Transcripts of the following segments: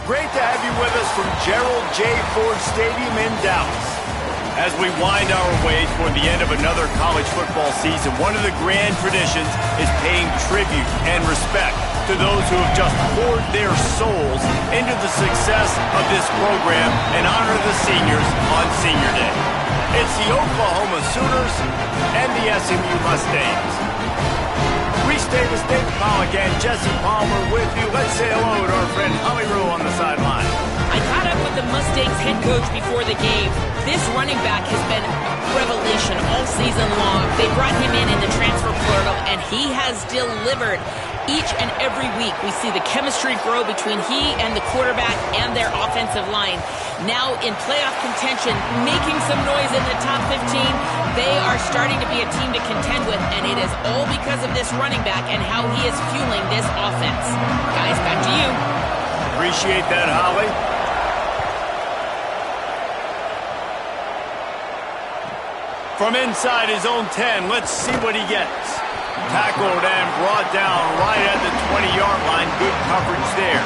Great to have you with us from Gerald J. Ford Stadium in Dallas. As we wind our way toward the end of another college football season, one of the grand traditions is paying tribute and respect to those who have just poured their souls into the success of this program and honor the seniors on Senior Day. It's the Oklahoma Sooners and the SMU Mustangs. Reese Davis, Dave Pollock, and Jesse Palmer with you. Let's say hello to our friend Holly Rowe on the sideline. I caught up with the Mustangs head coach before the game. This running back has been a revelation all season long. They brought him in the transfer portal, and he has delivered. Each and every week, we see the chemistry grow between he and the quarterback and their offensive line. Now in playoff contention, making some noise in the top 15, they are starting to be a team to contend with, and it is all because of this running back and how he is fueling this offense. Guys, back to you. Appreciate that, Holly. From inside his own 10, let's see what he gets. Tackled and brought down right at the 20-yard line. Good coverage there.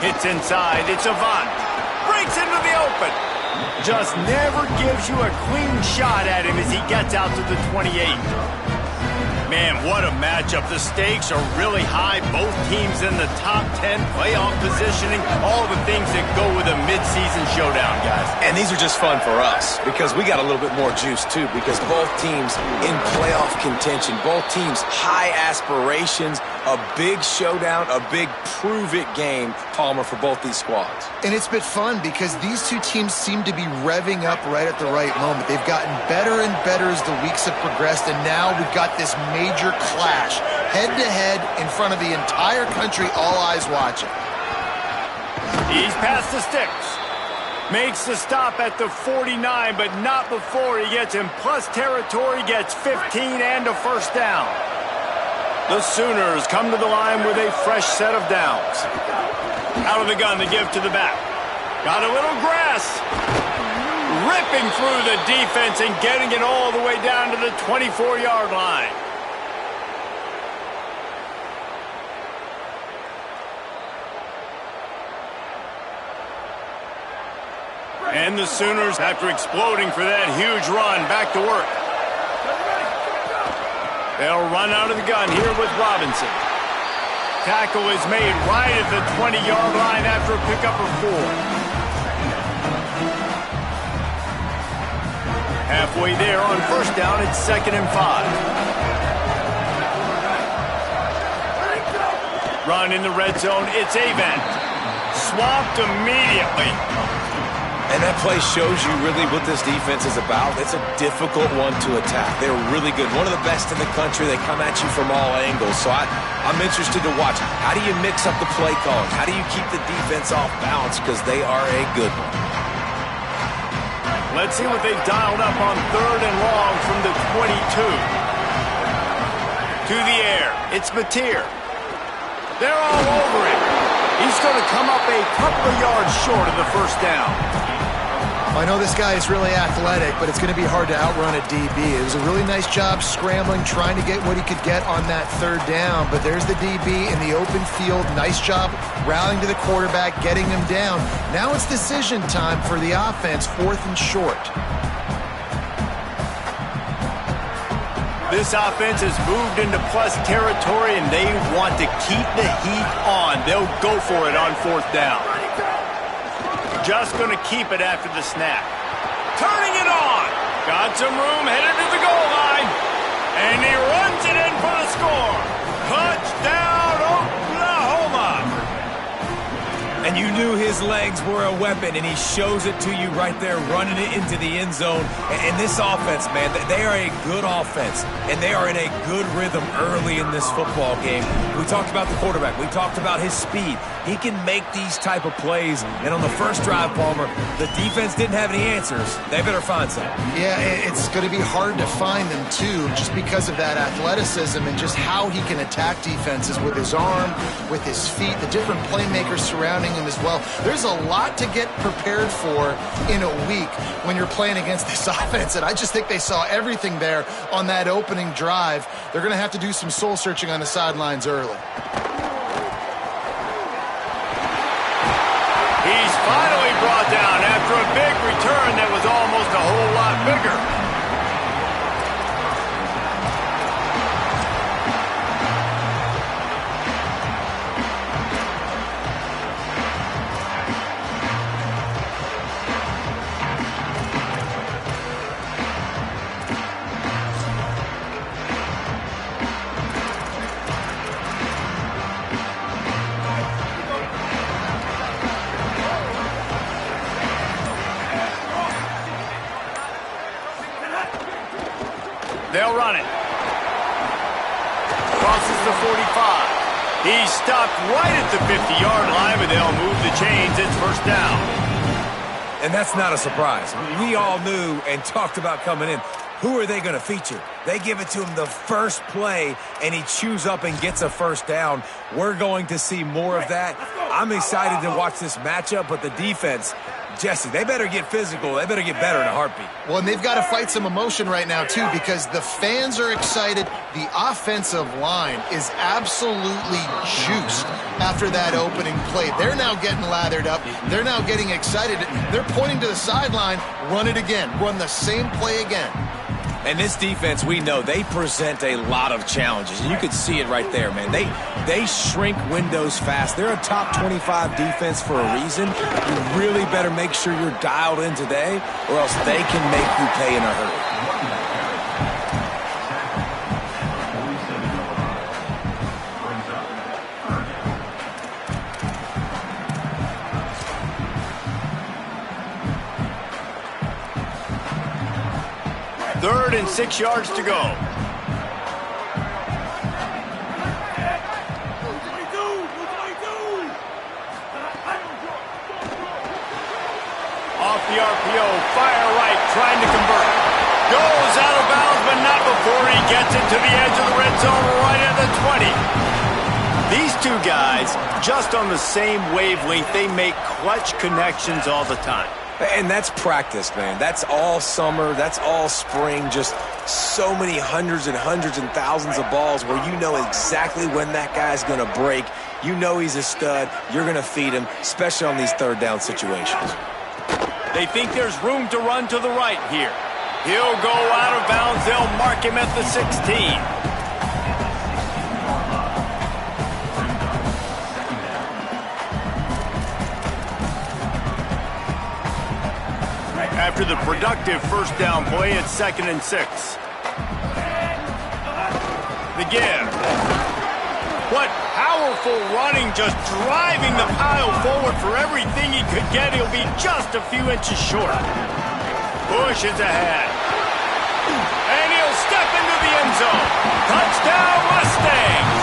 Hits inside. It's Avant. Breaks into the open. Just never gives you a clean shot at him as he gets out to the 28. Man, what a matchup. The stakes are really high. Both teams in the top 10, playoff positioning, all the things that go with a midseason showdown, guys. And these are just fun for us because we got a little bit more juice, too, because both teams in playoff contention, both teams high aspirations, a big showdown, a big prove-it game, Palmer, for both these squads. And it's been fun because these two teams seem to be revving up right at the right moment. They've gotten better and better as the weeks have progressed, and now we've got this major clash, head-to-head in front of the entire country, all eyes watching. He's past the sticks. Makes the stop at the 49, but not before he gets in plus territory, gets 15 and a first down. The Sooners come to the line with a fresh set of downs. Out of the gun, the give to the back. Got a little grass. Ripping through the defense and getting it all the way down to the 24-yard line. And the Sooners, after exploding for that huge run, back to work. They'll run out of the gun here with Robinson. Tackle is made right at the 20-yard line after a pickup of 4. Halfway there on first down, it's 2nd and 5. Run in the red zone, it's Avant. Swamped immediately. And that play shows you really what this defense is about. It's a difficult one to attack. They're really good. One of the best in the country. They come at you from all angles. So I'm interested to watch. How do you mix up the play calling? How do you keep the defense off balance? Because they are a good one. Let's see what they've dialed up on 3rd and long from the 22. To the air. It's Mateer. They're all over him. He's going to come up a couple of yards short of the first down. I know this guy is really athletic, but it's going to be hard to outrun a DB. It was a really nice job scrambling, trying to get what he could get on that 3rd down, but there's the DB in the open field. Nice job rallying to the quarterback, getting him down. Now it's decision time for the offense, 4th and short. This offense has moved into plus territory, and they want to keep the heat on. They'll go for it on 4th down. Just going to keep it after the snap. Turning it on. Got some room, headed to the goal line. And he runs it in for the score. Touchdown, Oklahoma. And you knew his legs were a weapon, and he shows it to you right there, running it into the end zone. And this offense, man, they are a good offense, and they are in a good rhythm early in this football game. We talked about the quarterback. We talked about his speed. He can make these type of plays. And on the first drive, Palmer, the defense didn't have any answers. They better find some. Yeah, it's going to be hard to find them, too, just because of that athleticism and just how he can attack defenses with his arm, with his feet, the different playmakers surrounding him as well. There's a lot to get prepared for in a week when you're playing against this offense, and I just think they saw everything there on that opening drive. They're going to have to do some soul-searching on the sidelines early. He's finally brought down after a big return that was almost a whole lot bigger. They'll run it. Crosses the 45. He's stopped right at the 50-yard line, but they'll move the chains. It's first down. And that's not a surprise. We all knew and talked about coming in. Who are they going to feature? They give it to him the first play, and he chews up and gets a first down. We're going to see more of that. I'm excited to watch this matchup, but the defense, Jesse, they better get physical. They better get better in a heartbeat. Well, and they've got to fight some emotion right now, too, because the fans are excited. The offensive line is absolutely juiced after that opening play. They're now getting lathered up. They're now getting excited. They're pointing to the sideline, run it again, run the same play again. And this defense, we know, they present a lot of challenges. And you can see it right there, man. They shrink windows fast. They're a top 25 defense for a reason. You really better make sure you're dialed in today, or else they can make you pay in a hurry. Third and 6 yards to go. Off the RPO, fire right, trying to convert. Goes out of bounds, but not before he gets it to the edge of the red zone right at the 20. These two guys, just on the same wavelength, they make clutch connections all the time. And that's practice, man. That's all summer. That's all spring. Just so many hundreds and thousands of balls where you know exactly when that guy's going to break. You know he's a stud. You're going to feed him, especially on these third down situations. They think there's room to run to the right here. He'll go out of bounds. They'll mark him at the 16. After the productive first down play, it's 2nd and 6. The give. What powerful running, just driving the pile forward for everything he could get. He'll be just a few inches short. Pushes ahead. And he'll step into the end zone. Touchdown, Mustangs!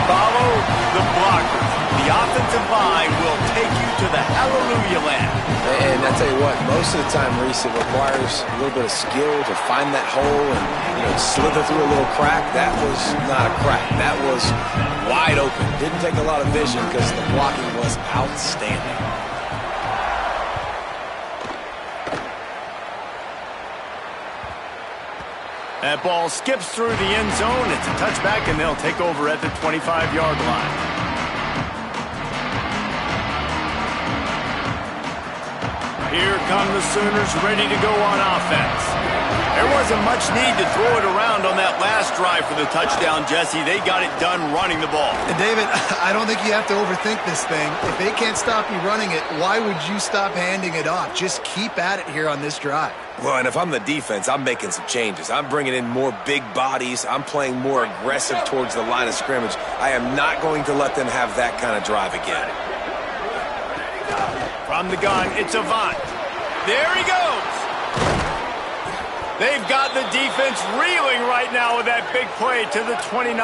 Follow the blockers. The offensive line will take you to the hallelujah land. And I tell you what, most of the time, Reese, it requires a little bit of skill to find that hole and slither through a little crack. That was not a crack. That was wide open. Didn't take a lot of vision because the blocking was outstanding. That ball skips through the end zone. It's a touchback, and they'll take over at the 25-yard line. Here come the Sooners ready to go on offense. There wasn't much need to throw it around on that last drive for the touchdown, Jesse. They got it done running the ball. And David, I don't think you have to overthink this thing. If they can't stop you running it, why would you stop handing it off? Just keep at it here on this drive. Well, and if I'm the defense, I'm making some changes. I'm bringing in more big bodies. I'm playing more aggressive towards the line of scrimmage. I am not going to let them have that kind of drive again. From the gun, it's Avant. There he goes. They've got the defense reeling right now with that big play to the 29.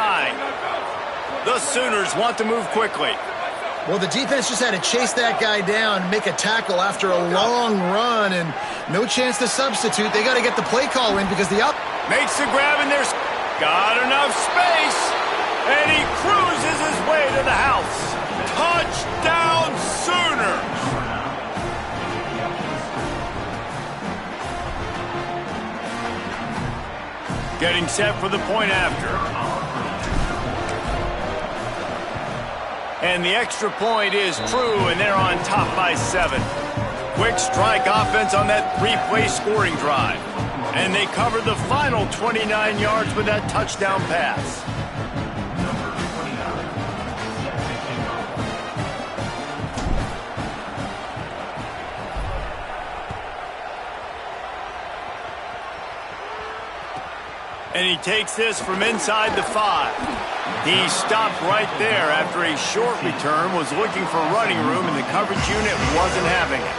The Sooners want to move quickly. Well, the defense just had to chase that guy down, make a tackle after a long run, and no chance to substitute. They got to get the play call in because the up makes the grab, and there's got enough space, and he cruises his way to the house. Touchdown! Getting set for the point after. And the extra point is true, and they're on top by 7. Quick strike offense on that 3-play scoring drive. And they covered the final 29 yards with that touchdown pass. And he takes this from inside the 5. He stopped right there after a short return, was looking for running room, and the coverage unit wasn't having it.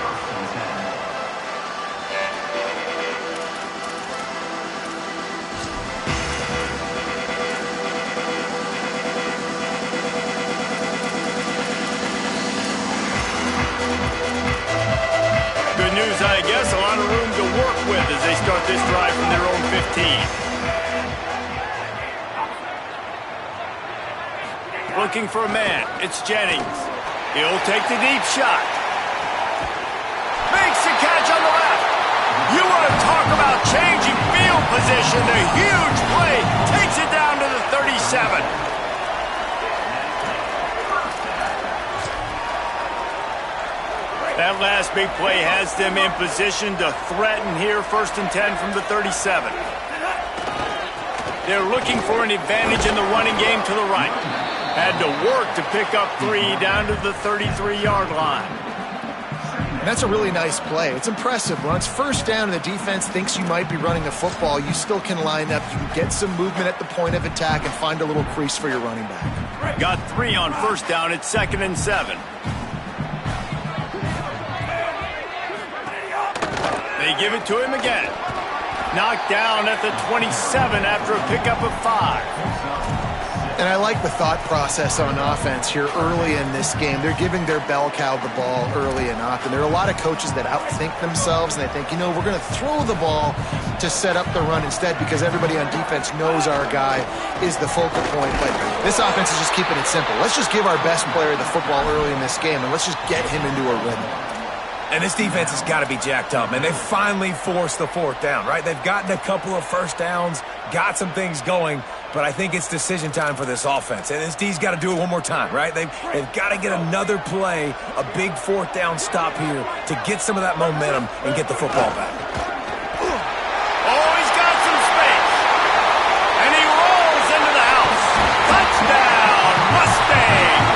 Good news, I guess, a lot of room to work with as they start this drive from their own 15. Looking for a man. It's Jennings. He'll take the deep shot. Makes the catch on the left. You want to talk about changing field position. A huge play. Takes it down to the 37. That last big play has them in position to threaten here. 1st and 10 from the 37. They're looking for an advantage in the running game to the right. Had to work to pick up 3 down to the 33-yard line. And that's a really nice play. It's impressive. When it's 1st down and the defense thinks you might be running the football, you still can line up. You can get some movement at the point of attack and find a little crease for your running back. Got 3 on 1st down. It's 2nd and 7. They give it to him again. Knocked down at the 27 after a pickup of 5. And I like the thought process on offense here early in this game. They're giving their bell cow the ball early enough. And there are a lot of coaches that outthink themselves, and they think, you know, we're going to throw the ball to set up the run instead because everybody on defense knows our guy is the focal point. But this offense is just keeping it simple. Let's just give our best player the football early in this game, and let's just get him into a rhythm. And this defense has got to be jacked up, man. They finally forced the 4th down, right? They've gotten a couple of 1st downs, got some things going, but I think it's decision time for this offense. And this D's got to do it one more time, right? They've got to get another play, a big 4th down stop here to get some of that momentum and get the football back. Oh, he's got some space. And he rolls into the house. Touchdown, Mustangs!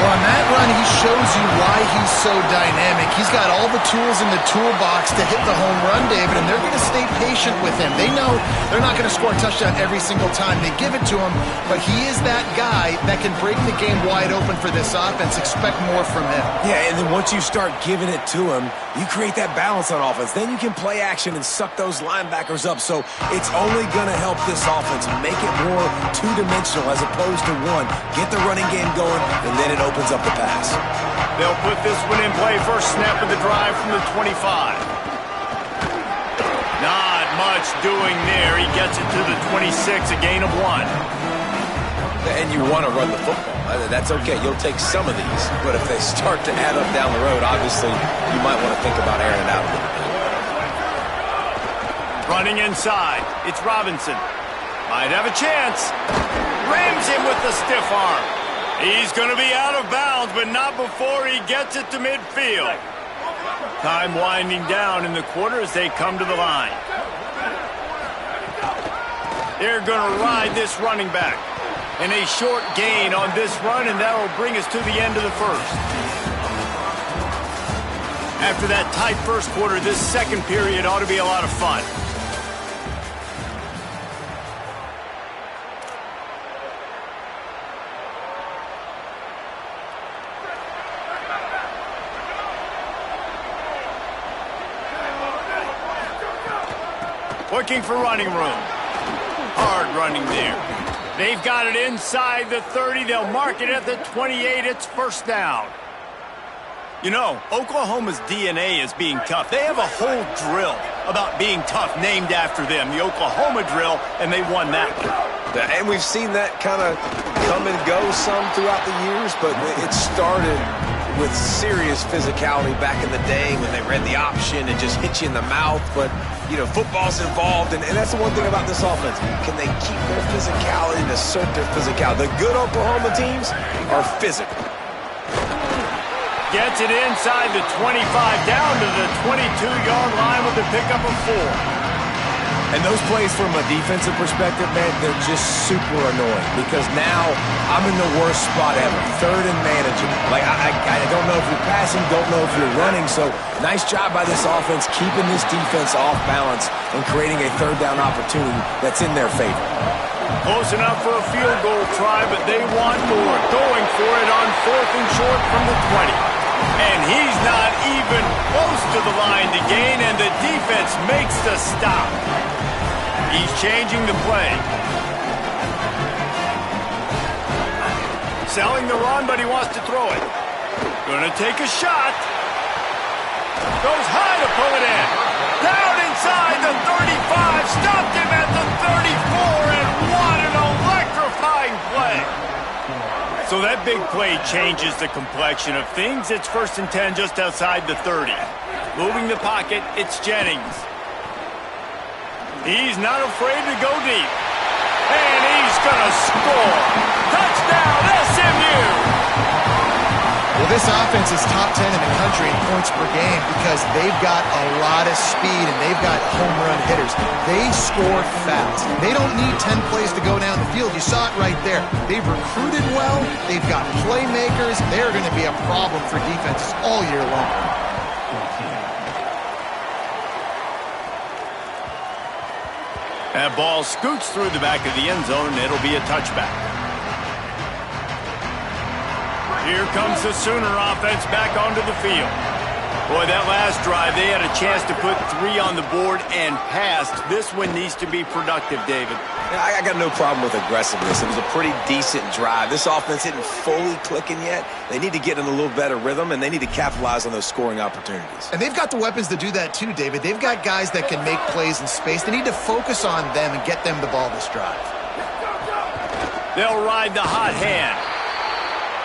Well, on that run, he shows you why he's so dynamic. He's got all the tools in the toolbox to hit the home run, David, and they're going to stay patient with him. They know they're not going to score a touchdown every single time they give it to him, but he is that guy that can break the game wide open for this offense. Expect more from him. Yeah, and then once you start giving it to him, you create that balance on offense. Then you can play action and suck those linebackers up. So it's only going to help this offense make it more two-dimensional as opposed to one. Get the running game going, and then it opens up the pass. They'll put this one in play. First snap of the drive from the 25. Not much doing there. He gets it to the 26, a gain of 1. And you want to run the football. That's okay. You'll take some of these. But if they start to add up down the road, obviously you might want to think about airing it out a little bit. Running inside. It's Robinson. Might have a chance. Rams him with the stiff arm. He's going to be out of bounds, but not before he gets it to midfield. Time winding down in the quarter as they come to the line. They're going to ride this running back. And a short gain on this run, and that will bring us to the end of the first. After that tight first quarter, this second period ought to be a lot of fun. Looking for running room. Hard running there. They've got it inside the 30. They'll mark it at the 28. It's first down. You know, Oklahoma's DNA is being tough. They have a whole drill about being tough named after them, the Oklahoma drill, and they won that one. And we've seen that kind of come and go some throughout the years, but it started with serious physicality back in the day when they read the option and just hit you in the mouth. But, you know, football's involved, and that's the one thing about this offense. Can they keep their physicality and assert their physicality? The good Oklahoma teams are physical. Gets it inside the 25, down to the 22-yard line with the pickup of 4. And those plays from a defensive perspective, man, they're just super annoying because now I'm in the worst spot ever, third and manageable. Like, I don't know if you're passing, don't know if you're running, so nice job by this offense keeping this defense off balance and creating a third down opportunity that's in their favor. Close enough for a field goal try, but they want more. Going for it on 4th and short from the 20. And he's not even close to the line to gain, and the defense makes the stop. He's changing the play. Selling the run, but he wants to throw it. Gonna take a shot. Goes high to pull it in. Down inside the 35. Stopped him at the 34, and what an electrifying play. So that big play changes the complexion of things. It's 1st and 10 just outside the 30. Moving the pocket, it's Jennings. He's not afraid to go deep. And he's going to score. Touchdown, SMU! Well, this offense is top 10 in the country in points per game because they've got a lot of speed and they've got home run hitters. They score fast. They don't need 10 plays to go down the field. You saw it right there. They've recruited well. They've got playmakers. They're going to be a problem for defenses all year long. That ball scoots through the back of the end zone, and it'll be a touchback. Here comes the Sooner offense back onto the field. Boy, that last drive, they had a chance to put 3 on the board and passed. This one needs to be productive, David. I got no problem with aggressiveness. It was a pretty decent drive. This offense isn't fully clicking yet. They need to get in a little better rhythm, and they need to capitalize on those scoring opportunities. And they've got the weapons to do that too, David. They've got guys that can make plays in space. They need to focus on them and get them the ball this drive. They'll ride the hot hand.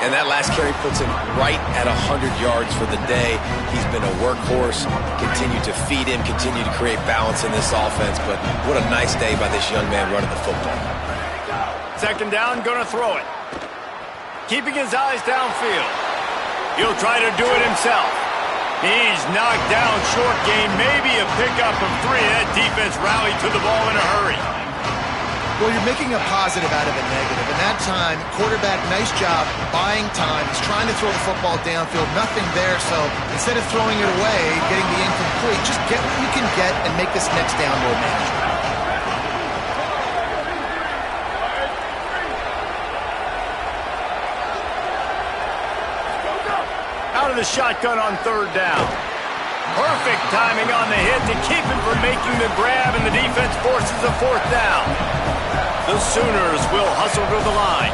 And that last carry puts him right at 100 yards for the day. He's been a workhorse, continue to feed him, continue to create balance in this offense. But what a nice day by this young man running the football. 2nd down, gonna throw it. Keeping his eyes downfield. He'll try to do it himself. He's knocked down short gain, maybe a pickup of 3. That defense rallied to the ball in a hurry. Well, you're making a positive out of a negative. And that time, quarterback, nice job, buying time. He's trying to throw the football downfield. Nothing there, so instead of throwing it away, getting the incomplete, just get what you can get and make this next down more manageable. Out of the shotgun on 3rd down. Perfect timing on the hit to keep him from making the grab, and the defense forces a 4th down. The Sooners will hustle to the line.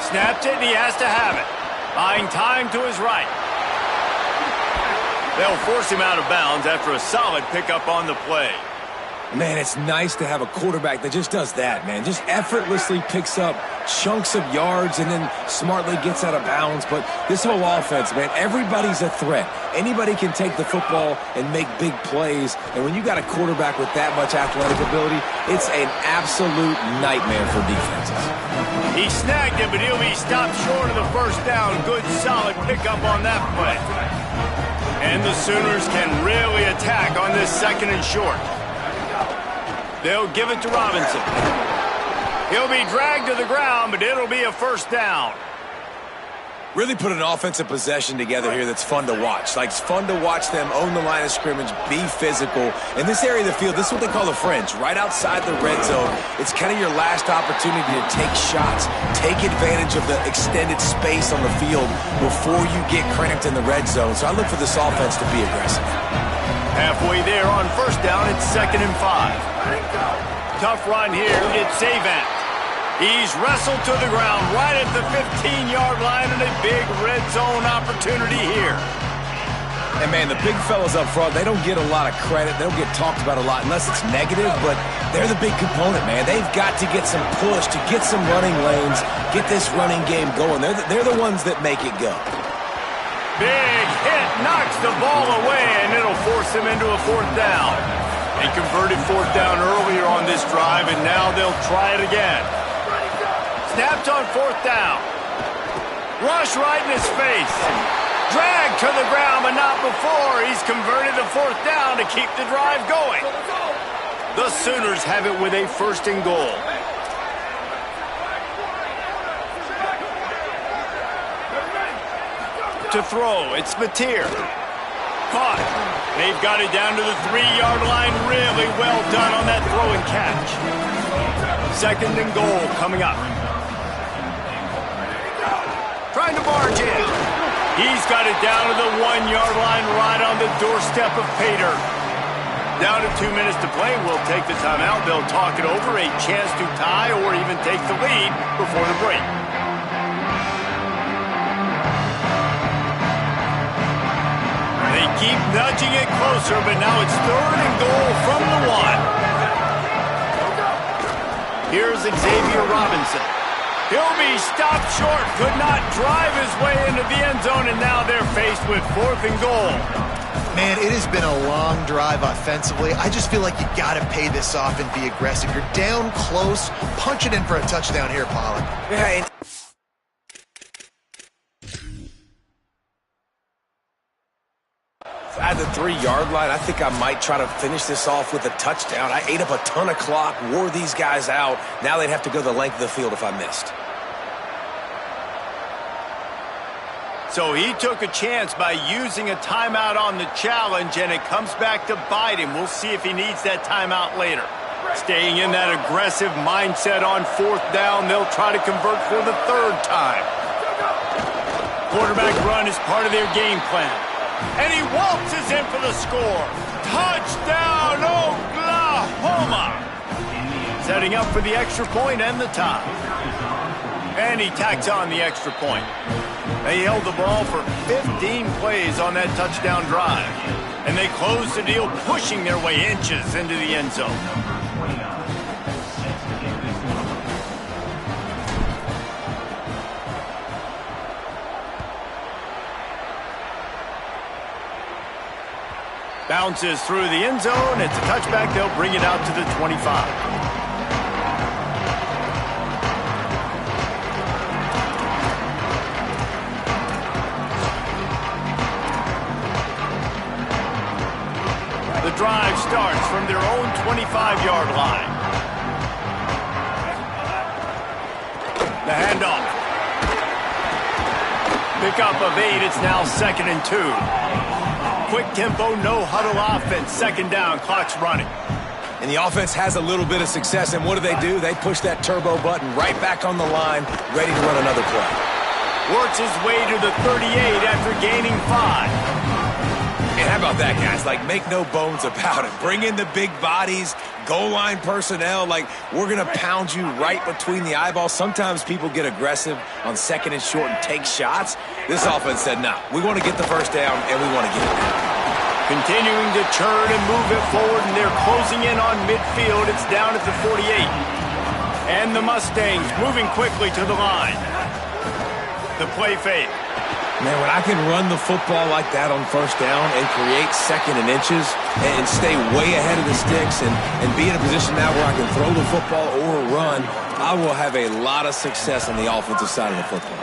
Snapped it, and he has to have it. Buying time to his right. They'll force him out of bounds after a solid pickup on the play. Man, it's nice to have a quarterback that just does that, man. Just effortlessly picks up chunks of yards and then smartly gets out of bounds. But this whole offense, man, everybody's a threat. Anybody can take the football and make big plays. And when you got a quarterback with that much athletic ability, it's an absolute nightmare for defenses. He snagged it, but he'll be stopped short of the 1st down. Good, solid pickup on that play. And the Sooners can really attack on this 2nd and short. They'll give it to Robinson. He'll be dragged to the ground, but it'll be a 1st down. Really put an offensive possession together here that's fun to watch. Like, it's fun to watch them own the line of scrimmage, be physical. In this area of the field, this is what they call the fringe, right outside the red zone. It's kind of your last opportunity to take shots, take advantage of the extended space on the field before you get cramped in the red zone. So I look for this offense to be aggressive. Halfway there on 1st down, it's 2nd and 5. Tough run here, it's Savant. He's wrestled to the ground right at the 15-yard line, and a big red zone opportunity here. And, man, the big fellas up front, they don't get a lot of credit. They don't get talked about a lot unless it's negative, but they're the big component, man. They've got to get some push, to get some running lanes, get this running game going. They're the ones that make it go. Big hit, knocks the ball away, and it'll force him into a fourth down. They converted fourth down earlier on this drive, and now they'll try it again. Snapped on fourth down. Rush right in his face. Dragged to the ground, but not before. He's converted a fourth down to keep the drive going. The Sooners have it with a first and goal. To throw, it's Mateer. Caught. They've got it down to the 3-yard line. Really well done on that throw and catch. Second and goal coming up. Trying to barge in. He's got it down to the 1-yard line right on the doorstep of Pater. Down to 2 minutes to play. We'll take the timeout. They'll talk it over. A chance to tie or even take the lead before the break. They keep nudging it closer, but now it's third and goal from the 1. Here's Xavier Robinson. He'll be stopped short, could not drive his way into the end zone, and now they're faced with fourth and goal. Man, it has been a long drive offensively. I just feel like you got to pay this off and be aggressive. You're down close. Punch it in for a touchdown here, Pollard. Yeah, at the 3-yard line, I think I might try to finish this off with a touchdown. I ate up a ton of clock, wore these guys out. Now they'd have to go the length of the field if I missed. So he took a chance by using a timeout on the challenge, and it comes back to bite him. We'll see if he needs that timeout later. Staying in that aggressive mindset on fourth down, they'll try to convert for the third time. Quarterback run is part of their game plan. And he waltzes in for the score. Touchdown, Oklahoma! Setting up for the extra point and the tie. And he tacks on the extra point. They held the ball for 15 plays on that touchdown drive. And they closed the deal, pushing their way inches into the end zone. Bounces through the end zone. It's a touchback. They'll bring it out to the 25. The drive starts from their own 25-yard line. The handoff. Pickup of 8. It's now 2nd and 2. Quick tempo, no huddle offense. Second down, clock's running. And the offense has a little bit of success, and what do? They push that turbo button right back on the line, ready to run another play. Works his way to the 38 after gaining 5. And how about that, guys? Like, make no bones about it. Bring in the big bodies, goal line personnel. Like, we're going to pound you right between the eyeballs. Sometimes people get aggressive on 2nd and short and take shots. This offense said, no, we want to get the first down, and we want to get it now. Continuing to churn and move it forward, and they're closing in on midfield. It's down at the 48. And the Mustangs moving quickly to the line. The play fake. Man, when I can run the football like that on first down and create 2nd and inches and stay way ahead of the sticks and be in a position now where I can throw the football or run, I will have a lot of success on the offensive side of the football.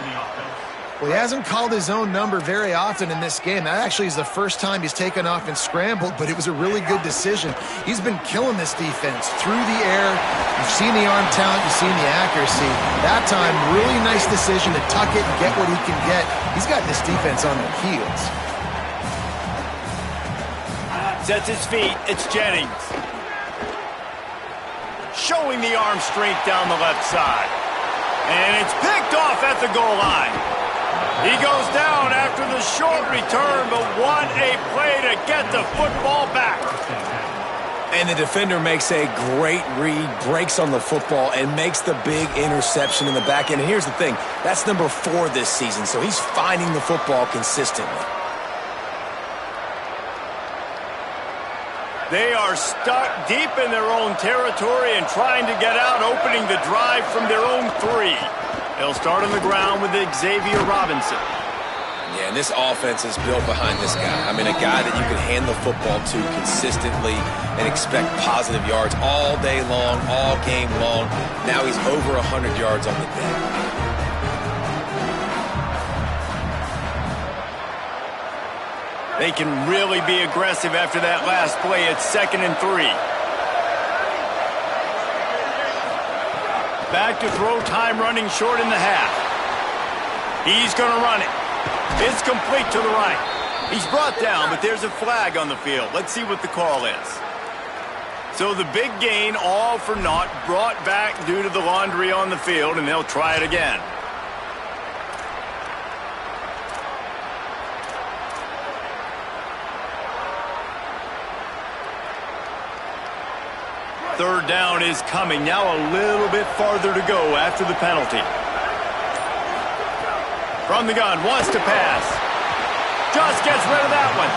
Well, he hasn't called his own number very often in this game. That actually is the first time he's taken off and scrambled, but it was a really good decision. He's been killing this defense through the air. You've seen the arm talent, you've seen the accuracy. That time, really nice decision to tuck it and get what he can get. He's got this defense on their heels. Sets his feet. It's Jennings. Showing the arm strength down the left side. And it's picked off at the goal line. He goes down after the short return, but what a play to get the football back. And the defender makes a great read, breaks on the football, and makes the big interception in the back end. And here's the thing, that's number 4 this season, so he's finding the football consistently. They are stuck deep in their own territory and trying to get out, opening the drive from their own 3. They'll start on the ground with Xavier Robinson. Yeah, and this offense is built behind this guy. I mean, a guy that you can hand the football to consistently and expect positive yards all day long, all game long. Now he's over 100 yards on the day. They can really be aggressive after that last play. It's 2nd and 3. Back to throw time, running short in the half. He's going to run it. It's complete to the right. He's brought down, but there's a flag on the field. Let's see what the call is. So the big gain, all for naught, brought back due to the laundry on the field, and they'll try it again. Third down is coming. Now a little bit farther to go after the penalty. From the gun, wants to pass. Just gets rid of that one.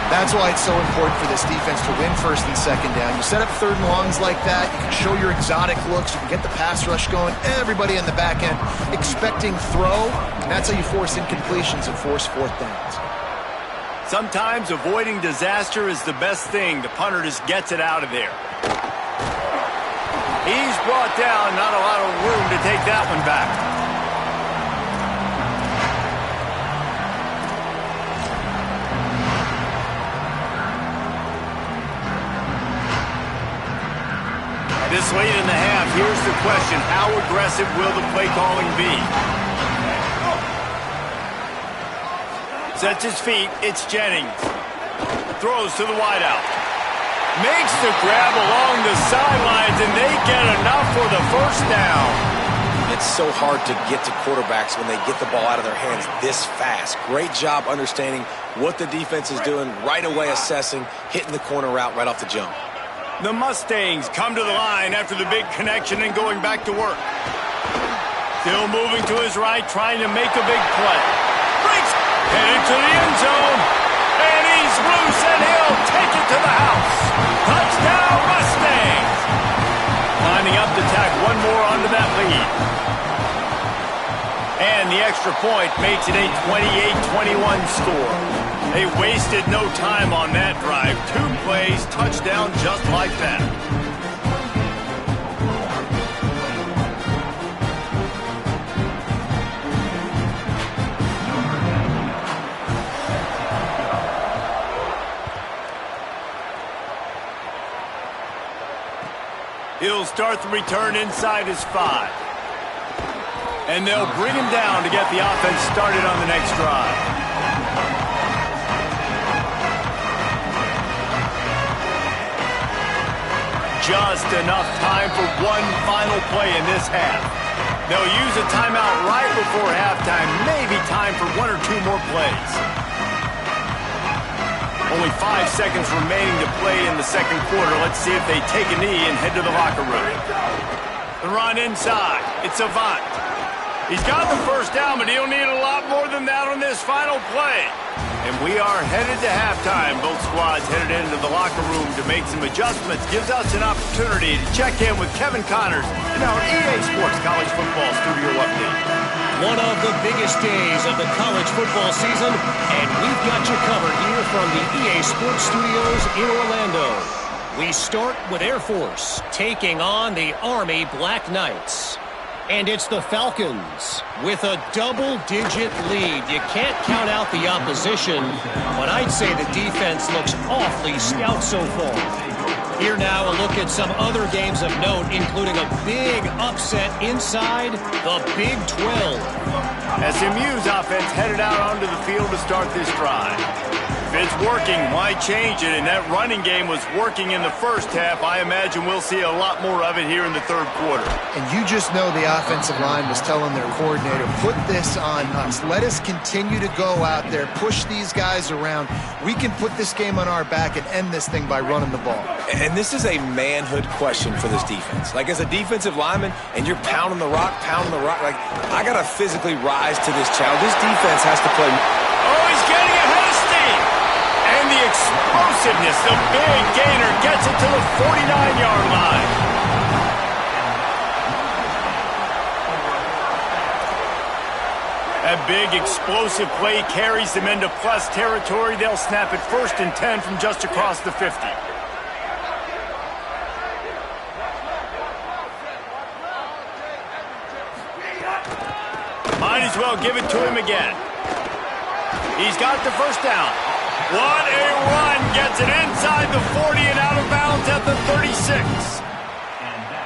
That's why it's so important for this defense to win 1st and 2nd down. You set up 3rd and longs like that. You can show your exotic looks. You can get the pass rush going. Everybody on the back end expecting throw. And that's how you force incompletions and force 4th downs. Sometimes avoiding disaster is the best thing. The punter just gets it out of there. He's brought down. Not a lot of room to take that one back. This late in the half, here's the question. How aggressive will the play calling be? Sets his feet. It's Jennings. Throws to the wideout. Makes the grab along the sidelines, and they get enough for the 1st down. It's so hard to get to quarterbacks when they get the ball out of their hands this fast. Great job understanding what the defense is doing, right away assessing, hitting the corner route right off the jump. The Mustangs come to the line after the big connection and going back to work. Still moving to his right, trying to make a big play. Breaks, headed to the end zone, and he's loose, and he'll take it to the house. Touchdown, Mustangs! Lining up to tack one more onto that lead. And the extra point makes it a 28-21 score. They wasted no time on that drive. 2 plays, touchdown just like that. He'll start the return inside his 5. And they'll bring him down to get the offense started on the next drive. Just enough time for one final play in this half. They'll use a timeout right before halftime, maybe time for 1 or 2 more plays. Only 5 seconds remaining to play in the 2nd quarter. Let's see if they take a knee and head to the locker room. The run inside. It's Avant. He's got the 1st down, but he'll need a lot more than that on this final play. And we are headed to halftime. Both squads headed into the locker room to make some adjustments. Gives us an opportunity to check in with Kevin Connors in our EA Sports College Football Studio Update. One of the biggest days of the college football season, and we've got you covered here from the EA Sports Studios in Orlando. We start with Air Force taking on the Army Black Knights. And it's the Falcons with a double-digit lead. You can't count out the opposition, but I'd say the defense looks awfully stout so far. Here now, a look at some other games of note, including a big upset inside the Big 12. SMU's offense headed out onto the field to start this drive. If it's working, why change it? And that running game was working in the 1st half. I imagine we'll see a lot more of it here in the 3rd quarter. And you just know the offensive line was telling their coordinator, put this on us. Let us continue to go out there, push these guys around. We can put this game on our back and end this thing by running the ball. And this is a manhood question for this defense. Like, as a defensive lineman, and you're pounding the rock, like, I got to physically rise to this challenge. This defense has to play. Oh, he's getting ahead of steam. And the explosiveness, the big gainer to the 49-yard line. That big explosive play carries them into plus territory. They'll snap it 1st and 10 from just across the 50. Might as well give it to him again. He's got the 1st down. What a run. Gets it inside the 40 and out of bounds at the 36.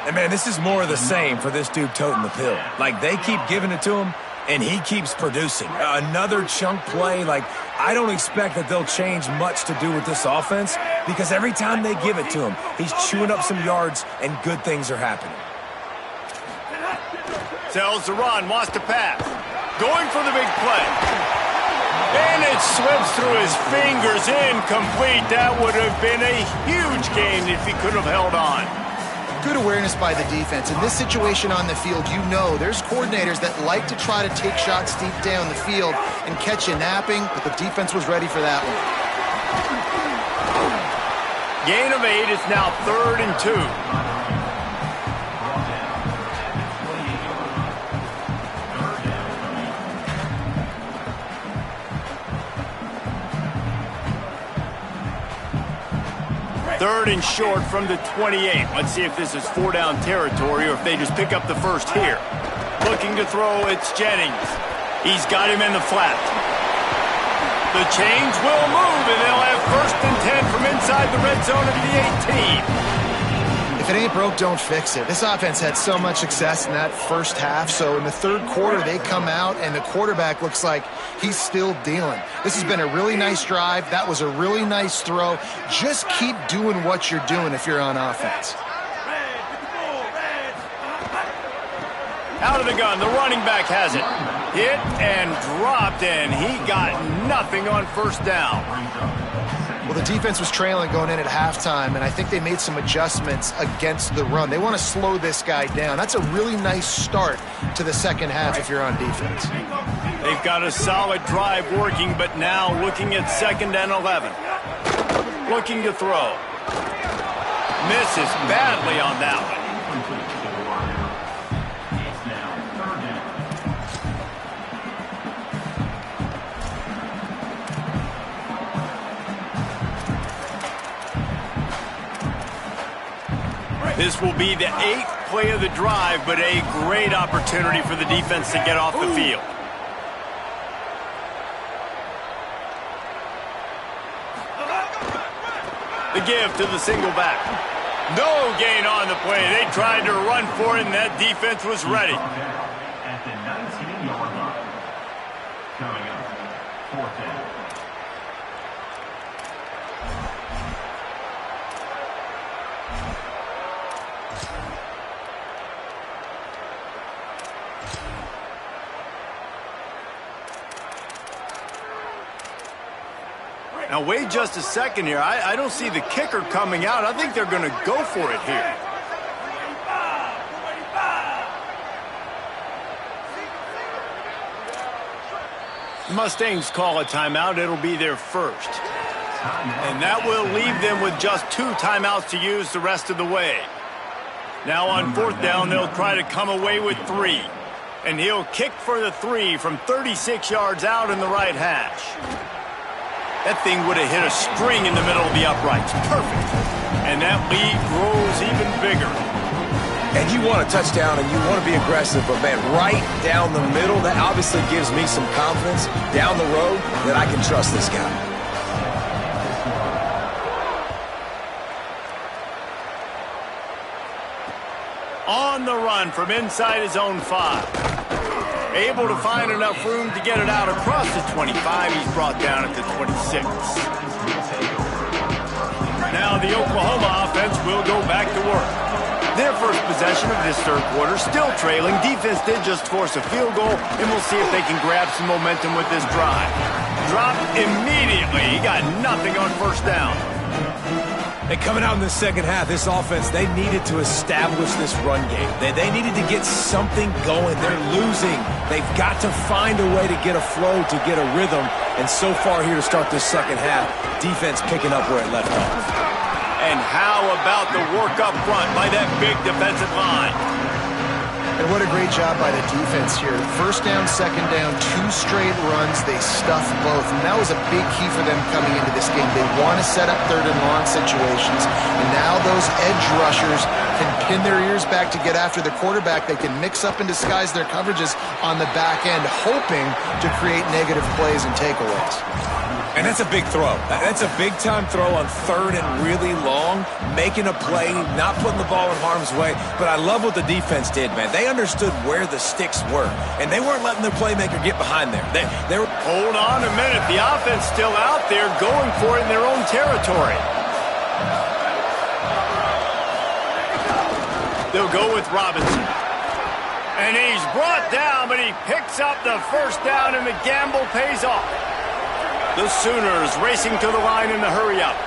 And, man, this is more of the same for this dude toting the pill. Like, they keep giving it to him, and he keeps producing. Another chunk play. Like, I don't expect that they'll change much to do with this offense because every time they give it to him, he's chewing up some yards and good things are happening. Tells the run, wants to pass. Going for the big play. And it slips through his fingers, incomplete. That would have been a huge gain if he could have held on. Good awareness by the defense. In this situation on the field, you know there's coordinators that like to try to take shots deep down the field and catch you napping, but the defense was ready for that one. Gain of 8 is now 3rd and 2. Third and short from the 28. Let's see if this is 4-down territory or if they just pick up the 1st here. Looking to throw, it's Jennings. He's got him in the flat. The chains will move, and they'll have 1st and 10 from inside the red zone of the 18. If it ain't broke, don't fix it. This offense had so much success in that 1st half, so in the 3rd quarter, they come out, and the quarterback looks like he's still dealing. This has been a really nice drive. That was a really nice throw. Just keep doing what you're doing if you're on offense. Out of the gun, the running back has it. Hit and dropped, and he got nothing on 1st down. Well, the defense was trailing going in at halftime, and I think they made some adjustments against the run. They want to slow this guy down. That's a really nice start to the 2nd half if you're on defense. They've got a solid drive working, but now looking at 2nd and 11. Looking to throw. Misses badly on that one. This will be the 8th play of the drive, but a great opportunity for the defense to get off the field. The give to the single back. No gain on the play. They tried to run for it, and that defense was ready. At the 19-yard line. Coming up, 4th down. Now, wait just a second here. I don't see the kicker coming out. I think they're going to go for it here. The Mustangs call a timeout. It'll be their 1st. And that will leave them with just 2 timeouts to use the rest of the way. Now on 4th down, they'll try to come away with 3. And he'll kick for the 3 from 36 yards out in the right hash. That thing would have hit a string in the middle of the uprights. Perfect. And that lead grows even bigger. And you want a touchdown and you want to be aggressive, but, man, right down the middle, that obviously gives me some confidence down the road that I can trust this guy. On the run from inside his own 5. Able to find enough room to get it out across the 25. He's brought down at the 26. Now the Oklahoma offense will go back to work. Their first possession of this 3rd quarter, still trailing. Defense did just force a field goal, and we'll see if they can grab some momentum with this drive. Dropped immediately. He got nothing on 1st down. And coming out in the 2nd half, this offense, they needed to establish this run game. They needed to get something going. They're losing. They've got to find a way to get a flow, to get a rhythm. And so far here to start this 2nd half, defense picking up where it left off. And how about the work up front by that big defensive line? And what a great job by the defense here. First down, second down, 2 straight runs. They stuffed both. And that was a big key for them coming into this game. They want to set up third and long situations. And now those edge rushers can pin their ears back to get after the quarterback. They can mix up and disguise their coverages on the back end, hoping to create negative plays and takeaways. And that's a big throw. That's a big-time throw on third and really long, making a play, not putting the ball in harm's way. But I love what the defense did, man. They understood where the sticks were, and they weren't letting their playmaker get behind there. They were. Hold on a minute. The offense still out there going for it in their own territory. They'll go with Robinson. And he's brought down, but he picks up the first down, and the gamble pays off. The Sooners racing to the line in the hurry-up.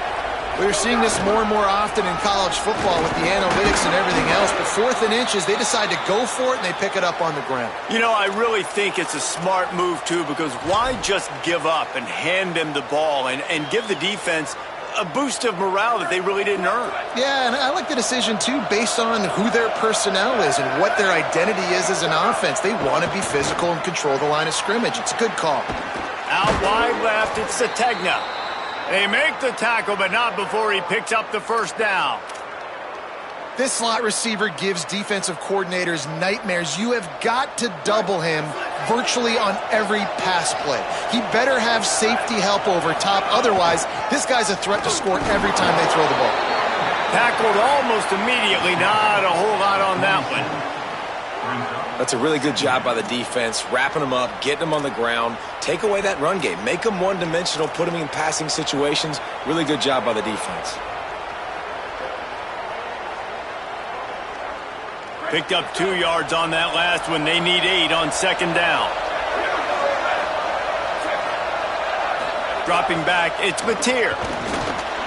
We're seeing this more and more often in college football with the analytics and everything else, but 4th and inches, they decide to go for it, and they pick it up on the ground. You know, I really think it's a smart move, too, because why just give up and hand them the ball and give the defense a boost of morale that they really didn't earn? Yeah, and I like the decision, too, based on who their personnel is and what their identity is as an offense. They want to be physical and control the line of scrimmage. It's a good call. Out wide left, it's Sategna. They make the tackle, but not before he picks up the first down. This slot receiver gives defensive coordinators nightmares. You have got to double him virtually on every pass play. He better have safety help over top. Otherwise, this guy's a threat to score every time they throw the ball. Tackled almost immediately. Not a whole lot on that one. That's a really good job by the defense, wrapping them up, getting them on the ground, take away that run game, make them one-dimensional, put them in passing situations. Really good job by the defense. Picked up 2 yards on that last one. They need 8 on second down. Dropping back, it's Mateer.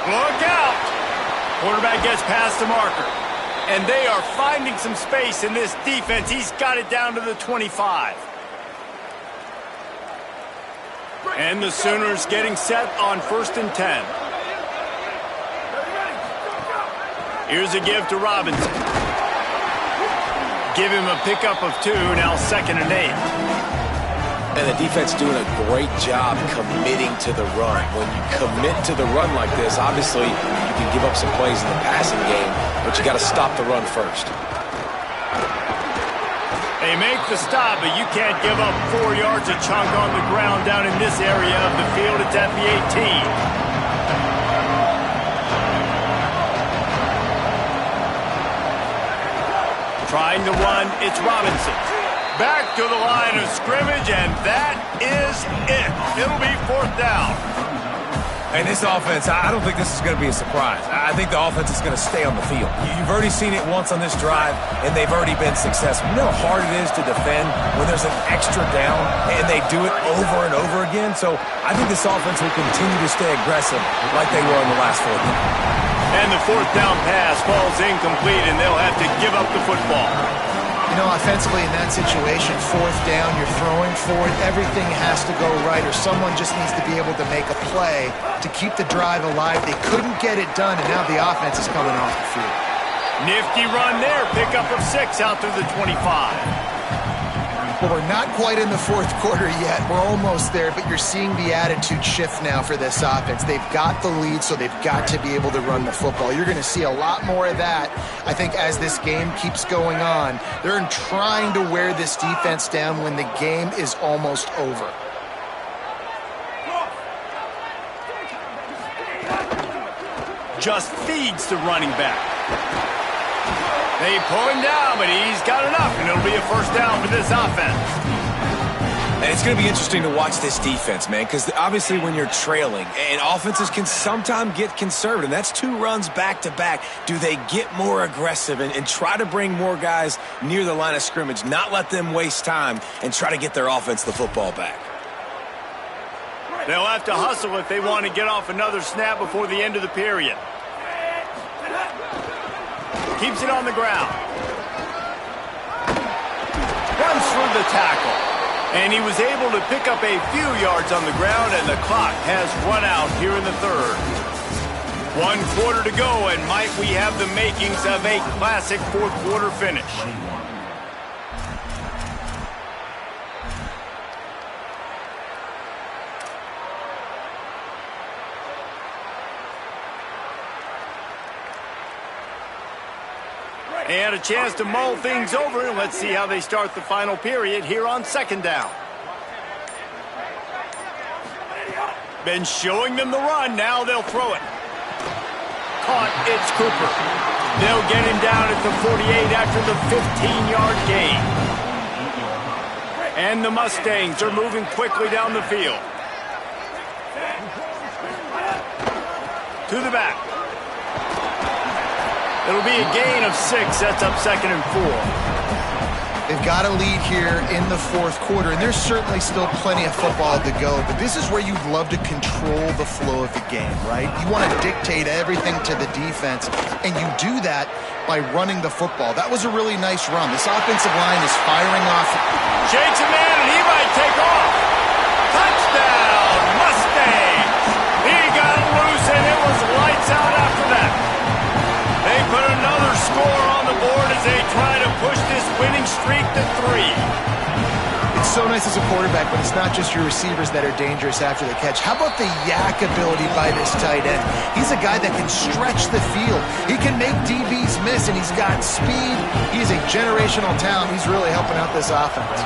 Look out! Quarterback gets past the marker. And they are finding some space in this defense. He's got it down to the 25. And the Sooners getting set on 1st and 10. Here's a give to Robinson. Give him a pickup of 2, now 2nd and 8. And the defense doing a great job committing to the run. When you commit to the run like this, obviously you can give up some plays in the passing game, but you got to stop the run first. They make the stop, but you can't give up 4 yards a chunk on the ground down in this area of the field. It's at the 18. Trying to run, it's Robinson. Back to the line of scrimmage, and that is it. It'll be 4th down. And this offense, I don't think this is going to be a surprise. I think the offense is going to stay on the field. You've already seen it once on this drive, and they've already been successful. You know how hard it is to defend when there's an extra down, and they do it over and over again. So I think this offense will continue to stay aggressive like they were in the last 4 games. And the 4th down pass falls incomplete, and they'll have to give up the football. You know, offensively in that situation, 4th down, you're throwing for it. Everything has to go right, or someone just needs to be able to make a play to keep the drive alive. They couldn't get it done, and now the offense is coming off the field. Nifty run there. Pickup of 6 out through the 25. Well, we're not quite in the 4th quarter yet. We're almost there, but you're seeing the attitude shift now for this offense. They've got the lead, so they've got to be able to run the football. You're going to see a lot more of that, I think, as this game keeps going on. They're trying to wear this defense down when the game is almost over. Just feeds the running back. They pull him down, but he's got enough, and it'll be a 1st down for this offense. And it's going to be interesting to watch this defense, man, because obviously when you're trailing, and offenses can sometimes get conservative, and that's 2 runs back-to-back. Do they get more aggressive and try to bring more guys near the line of scrimmage, not let them waste time, and try to get their offense the football back? They'll have to hustle if they want to get off another snap before the end of the period. Keeps it on the ground. Runs through the tackle. And he was able to pick up a few yards on the ground, and the clock has run out here in the 3rd. 1 quarter to go, and might we have the makings of a classic fourth quarter finish. And a chance to mull things over. Let's see how they start the final period here on second down. Been showing them the run. Now they'll throw it. Caught. It's Cooper. They'll get him down at the 48 after the 15-yard gain. And the Mustangs are moving quickly down the field. To the back. It'll be a gain of 6. That's up 2nd and 4. They've got a lead here in the fourth quarter, and there's certainly still plenty of football to go, but this is where you'd love to control the flow of the game, right? You want to dictate everything to the defense, and you do that by running the football. That was a really nice run. This offensive line is firing off. Shakes a man, and he might take off. Touchdown, Mustangs! He got loose, and it was lights out after that. They put another score on the board as they try to push this winning streak to 3. It's so nice as a quarterback, but it's not just your receivers that are dangerous after the catch. How about the yak ability by this tight end? He's a guy that can stretch the field. He can make DBs miss, and he's got speed. He's a generational talent. He's really helping out this offense.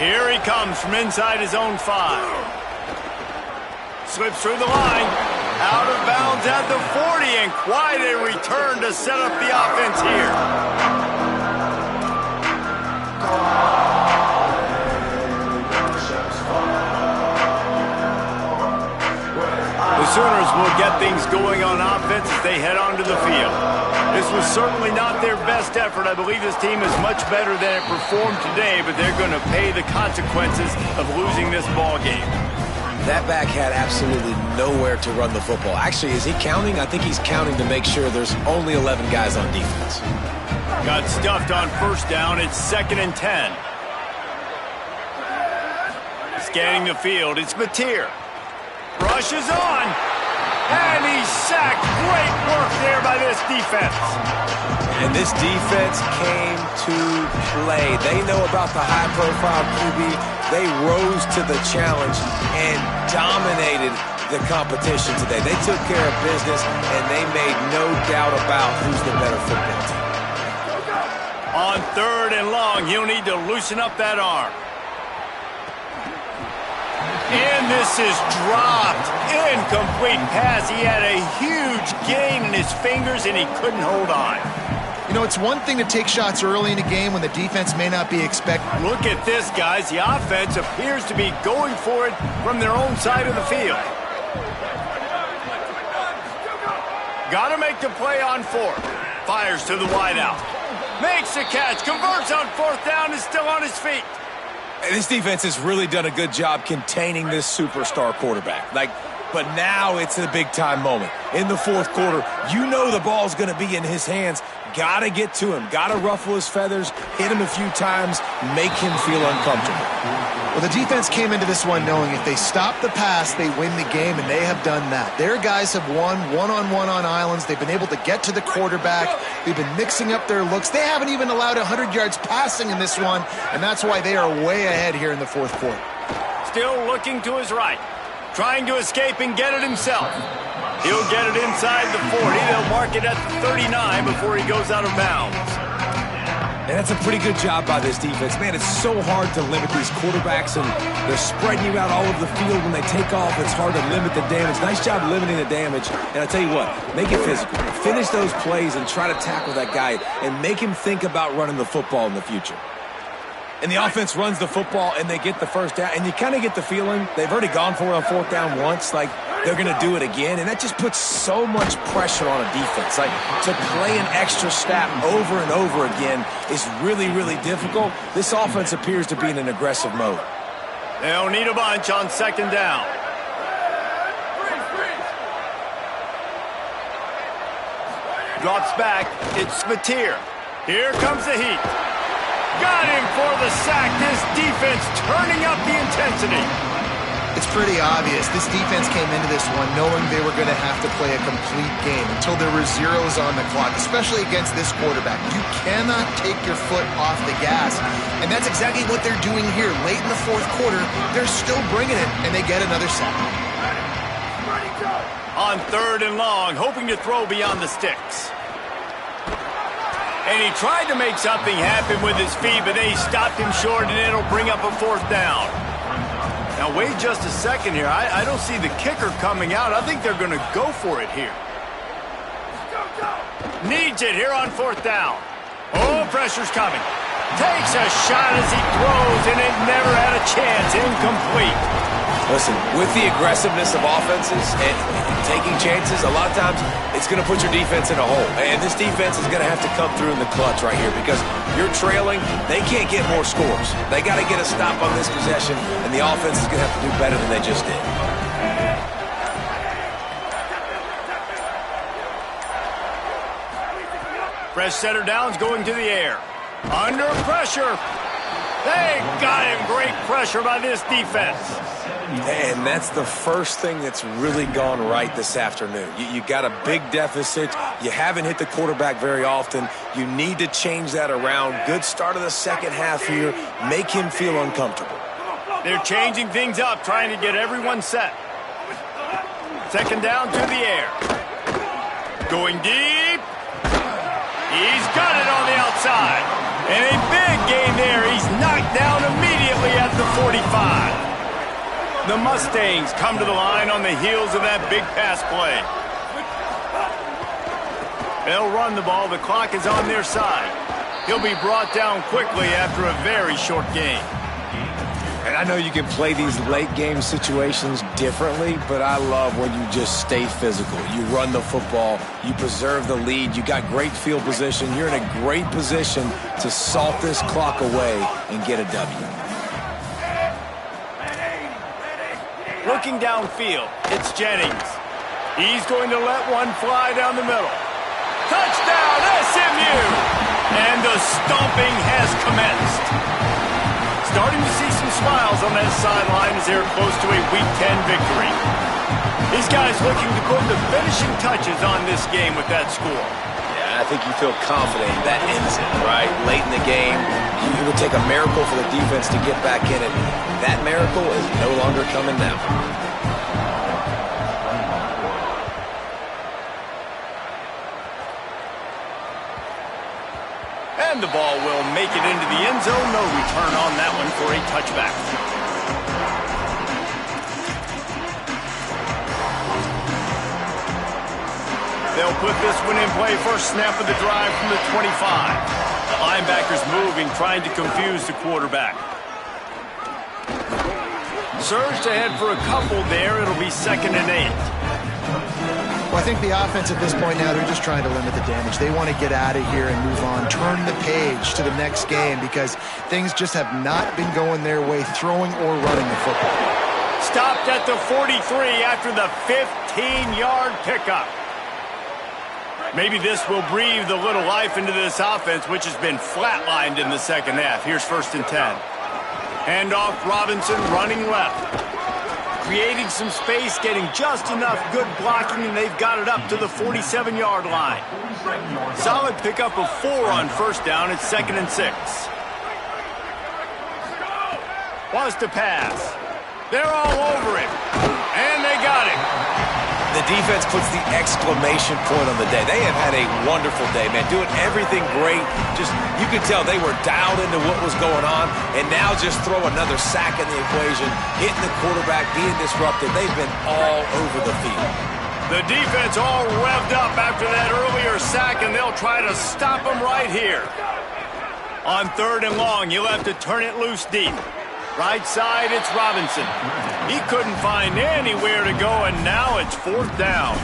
Here he comes from inside his own 5. Slips through the line, out of bounds at the 40, and quite a return to set up the offense here. The Sooners will get things going on offense as they head onto the field. This was certainly not their best effort. I believe this team is much better than it performed today, but they're going to pay the consequences of losing this ball game. That back had absolutely nowhere to run the football. Actually, is he counting? I think he's counting to make sure there's only 11 guys on defense. Got stuffed on first down. It's 2nd and 10. Scanning the field. It's Mateer. Rushes on. And he's sacked. Great work there by this defense. And this defense came to play. They know about the high-profile QB. They rose to the challenge and dominated the competition today. They took care of business, and they made no doubt about who's the better football team. On 3rd and long, he'll need to loosen up that arm. And this is dropped. Incomplete pass. He had a huge gain in his fingers, and he couldn't hold on. You know, it's one thing to take shots early in a game when the defense may not be expected. Look at this, guys. The offense appears to be going for it from their own side of the field. Got to make the play on 4th. Fires to the wideout. Makes the catch. Converts on 4th down. Is still on his feet. And this defense has really done a good job containing this superstar quarterback. But now it's a big-time moment. In the fourth quarter, you know the ball's going to be in his hands. Got to get to him. Got to ruffle his feathers, hit him a few times, make him feel uncomfortable. Well, the defense came into this one knowing if they stop the pass, they win the game, and they have done that. Their guys have won one-on-one on islands. They've been able to get to the quarterback. They've been mixing up their looks. They haven't even allowed 100 yards passing in this one, and that's why they are way ahead here in the fourth quarter. Still looking to his right. Trying to escape and get it himself. He'll get it inside the 40. They'll mark it at the 39 before he goes out of bounds. And that's a pretty good job by this defense. Man, it's so hard to limit these quarterbacks, and they're spreading you out all over the field. When they take off, it's hard to limit the damage. Nice job limiting the damage. And I tell you what, make it physical. Finish those plays and try to tackle that guy and make him think about running the football in the future. And the offense runs the football, and they get the first down. And you kind of get the feeling they've already gone for it on 4th down once. Like, they're going to do it again. And that just puts so much pressure on a defense. Like, to play an extra snap over and over again is really, really difficult. This offense appears to be in an aggressive mode. They'll need a bunch on 2nd down. Drops back. It's Mateer. Here comes the heat. Got him for the sack. This defense turning up the intensity. It's pretty obvious. This defense came into this one knowing they were going to have to play a complete game until there were zeros on the clock, especially against this quarterback. You cannot take your foot off the gas, and that's exactly what they're doing here. Late in the fourth quarter, they're still bringing it, and they get another sack. On 3rd and long, hoping to throw beyond the sticks. And he tried to make something happen with his feet, but they stopped him short, and it'll bring up a 4th down. Now, wait just a second here. I don't see the kicker coming out. I think they're going to go for it here. Needs it here on 4th down. Oh, pressure's coming. Takes a shot as he throws, and it never had a chance. Incomplete. Listen, with the aggressiveness of offenses and taking chances, a lot of times it's going to put your defense in a hole. And this defense is going to have to come through in the clutch right here because you're trailing. They can't get more scores. They got to get a stop on this possession, and the offense is going to have to do better than they just did. Fresh setter downs going to the air. Under pressure. They got him. Great pressure by this defense. And that's the first thing that's really gone right this afternoon. You got a big deficit. You haven't hit the quarterback very often. You need to change that around. Good start of the second half here. Make him feel uncomfortable. They're changing things up, trying to get everyone set. 2nd down to the air. Going deep. He's got it on the outside. And a big gain there. He's knocked down immediately at the 45. The Mustangs come to the line on the heels of that big pass play. They'll run the ball. The clock is on their side. He'll be brought down quickly after a very short game. And I know you can play these late game situations differently, but I love when you just stay physical. You run the football, you preserve the lead, you got great field position. You're in a great position to salt this clock away and get a W. Looking downfield, it's Jennings. He's going to let one fly down the middle. Touchdown, SMU! And the stomping has commenced. Starting to see some smiles on that sideline as they're close to a Week 10 victory. These guys looking to put the finishing touches on this game with that score. Yeah, I think you feel confident that ends it, right? Late in the game, it would take a miracle for the defense to get back in it. That miracle is no longer coming now. And the ball will make it into the end zone. No return on that one for a touchback. They'll put this one in play. First snap of the drive from the 25. The linebackers moving, trying to confuse the quarterback. Surged ahead for a couple there. It'll be 2nd and 8. Well, I think the offense at this point now, they're just trying to limit the damage. They want to get out of here and move on, turn the page to the next game because things just have not been going their way, throwing or running the football. Stopped at the 43 after the 15-yard pickup. Maybe this will breathe a little life into this offense, which has been flatlined in the second half. Here's 1st and 10. Handoff, Robinson running left. Creating some space, getting just enough good blocking, and they've got it up to the 47-yard line. Solid pickup of 4 on 1st down. It's 2nd and 6. Wants to pass. They're all over it. And they got it. The defense puts the exclamation point on the day. They have had a wonderful day, man. Doing everything great. Just, you could tell they were dialed into what was going on. And now just throw another sack in the equation. Hitting the quarterback, being disrupted. They've been all over the field. The defense all revved up after that earlier sack, and they'll try to stop them right here. On 3rd and long, you'll have to turn it loose deep. Right side, it's Robinson. He couldn't find anywhere to go, and now it's 4th down.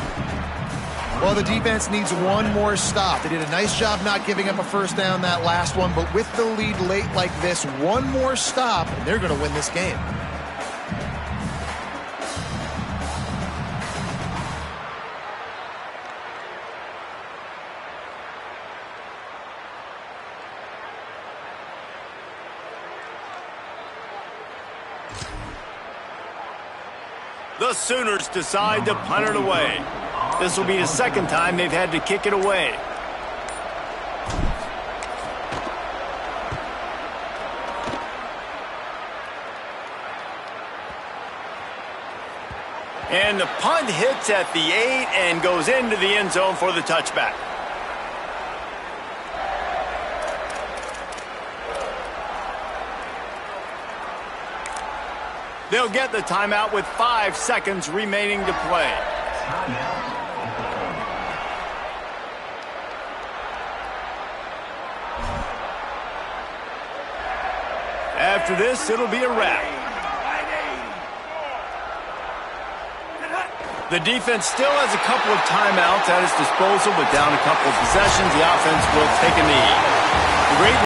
Well, the defense needs one more stop. They did a nice job not giving up a 1st down that last one, but with the lead late like this, one more stop, and they're going to win this game. The Sooners decide to punt it away. This will be the second time they've had to kick it away. And the punt hits at the 8 and goes into the end zone for the touchback. They'll get the timeout with 5 seconds remaining to play. After this, it'll be a wrap. The defense still has a couple of timeouts at its disposal, but down a couple of possessions, the offense will take a knee. The great